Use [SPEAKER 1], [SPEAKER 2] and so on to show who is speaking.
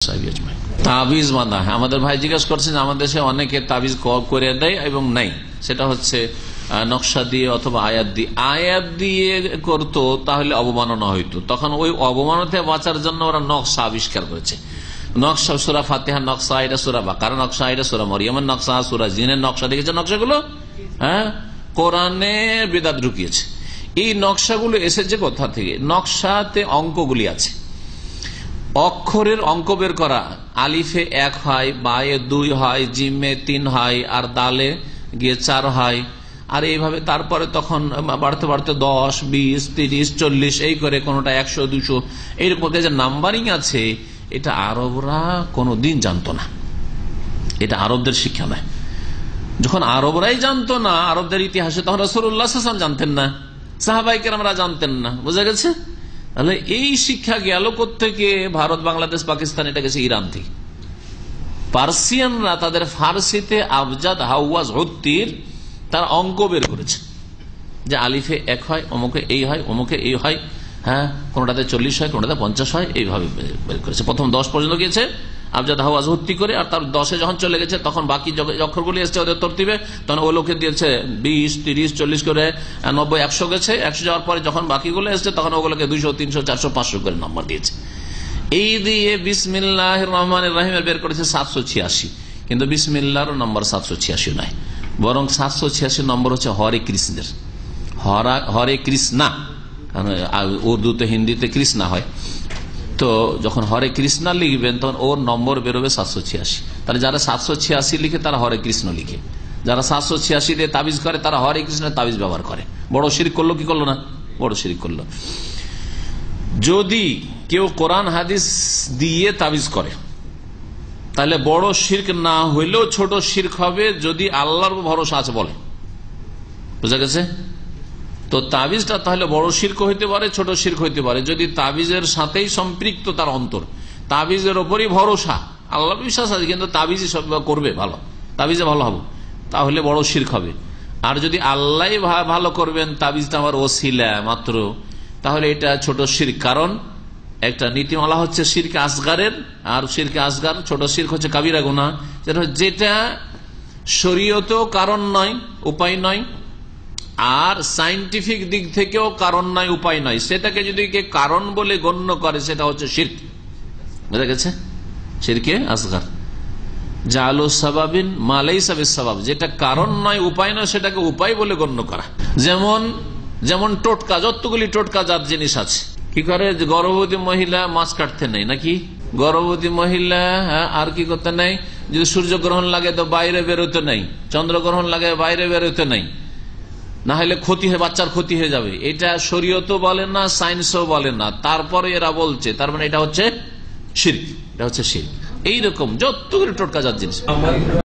[SPEAKER 1] তাবিজ বাঁধা, আমাদের ভাই জিজ্ঞাসা করছেন আমাদের দেশে অনেকে তাবিজ করে দেয় এবং নাই, সেটা হচ্ছে নকশা দিয়ে অথবা আয়াত দিয়ে করতো, তাহলে অবমাননা হইতো। তখন ওই অবমাননা থেকে বাঁচার জন্য ওরা নকশা আবিষ্কার করেছে। নকশা সূরা ফাতিহার নকশা, এটা সূরা বাকারার নকশা, এটা সূরা মরিয়মের নকশা, সূরা জিনের নকশা, দেখেছে নকশাগুলো? হ্যাঁ, কোরআনে বিদআত ঢুকিয়েছে। এই নকশাগুলো এসেছে কোথা থেকে? নকশাতে অঙ্কগুলি আছে, অক্ষরের অঙ্ক বের করা, আলিফে 1 হয়, বায়ে 2 হয়, জিমে 3 হয়, আর দালে গিয়ে 4 হয়, আর এইভাবে তারপরে তখন বাড়তে বাড়তে 10, 20, 30, 40 এই করে কোনটা 100, 200 এইরকম যে নাম্বারিং আছে, এটা আরবরা কোনদিন জানতো না। এটা আরবদের শিক্ষা নয়। যখন আরবরাই জানতো না আরবদের ইতিহাসে, তখন রাসূলুল্লাহ সাল্লাল্লাহু আলাইহি ওয়াসাল্লাম জানতেন না, সাহাবায়ে কেরামরা জানতেন না। বোঝা গেছে? তাহলে এই শিক্ষা গেল কোত্থেকে? ভারত, বাংলাদেশ, পাকিস্তান, এটা গেছে ইরান থেকে। পার্সিয়ানরা তাদের ফার্সিতে আবজাদ, হাওয়াজ, হত্তির তার অঙ্ক বের করেছে, যে আলিফে 1 হয়, অমুকে এই হয়, অমুকে এই হয়, হ্যাঁ, কোনটাতে 40 হয়, কোনটাতে 50 হয়, এইভাবে বের করেছে। প্রথম 10 পর্যন্ত গিয়েছে আবজাদ, হাওয়াজ, হত্তি করে, আর তার 10-এ যখন চলে গেছে তখন বাকি অক্ষরগুলি এসছে ওদের তরতিবে, তখন ও লোকে দিয়েছে 20, 30, 40 করে 90, 100 গেছে। 100 যাওয়ার পরে যখন বাকিগুলো এসছে তখন ওগুলোকে 200, 300, 400, 500 করে নম্বর দিয়েছে। এই দিয়ে বিসমিল্লাহির রহমানির রহিমের বের করেছে 786, কিন্তু বিসমিল্লাহর নম্বর 786 নয়, বরং 786 নম্বর হচ্ছে হরে কৃষ্ণের, হরে কৃষ্ণা, কারণ উর্দুতে, হিন্দিতে কৃষ্ণা হয়। তো যখন হরে কৃষ্ণা লিখবেন তখন ওর নম্বর বেরোবে 786। তাহলে যারা 786 লিখে তারা হরে কৃষ্ণ লিখে, যারা 786 দিয়ে তাবিজ করে তারা হরে কৃষ্ণের তাবিজ ব্যবহার করে। বড় শিরক করলো কি করলো না? বড় শিরক করলো। যদি কেউ কোরআন হাদিস দিয়ে তাবিজ করে তাহলে বড় শিরক না হইলেও ছোট শিরক হবে, যদি আল্লাহর ভরসা আছে বলে। বুঝা গেছে? তো তাবিজটা তাহলে বড় শিরক হইতে পারে, ছোট শিরক হইতে পারে, যদি তাবিজের সাথেই সম্পৃক্ত তার অন্তর, তাবিজের ওপরই ভরসা, আল্লাহর বিশ্বাস আছে কিন্তু তাবিজই সব করবে ভালো, তাবিজে ভালো হবে, তাহলে বড় শিরক হবে। আর যদি আল্লাহ ভালো করবেন, তাবিজটা আমার ওসিলা মাত্র, তাহলে এটা ছোট শিরক। কারণ একটা নীতিমালা হচ্ছে শিরক আসগারের, আর শিরক আসগার, ছোট শিরক হচ্ছে কাবিরা গুনাহ, যেটা শরীয়তেও কারণ নয়, উপায় নয়, আর সাইন্টিফিক দিক থেকেও কারণ নয়, উপায় নয়, সেটাকে যদি কে কারণ বলে গণ্য করে সেটা হচ্ছে শিরক। বুঝা গেছে? শিরকে আসগার, জালু সাবাবিন মা লাইসা বিসসাবাব, যেটা কারণ নয়, উপায় নয়, সেটাকে উপায় বলে গণ্য করা। যেমন টোটকা, যতগুলি টোটকা জাত জিনিস আছে। কি করে? গর্ভবতী মহিলা মাছ কাটতে নেই নাকি? গর্ভবতী মহিলা আর কি করতে নেই? যদি সূর্যগ্রহণ লাগে তো বাইরে বেরোতে নেই, চন্দ্রগ্রহণ লাগে বাইরে বেরোতে নেই, না হলে ক্ষতি হয়, বাচ্চার ক্ষতি হয়ে যাবে। এটা শরীয়তও বলে না, সায়েন্সও বলে না, তারপরে এরা বলছে, তার মানে এটা হচ্ছে শিরক, এটা হচ্ছে শিরক। এইরকম যতগুলি টোটকা জাত জিনিস।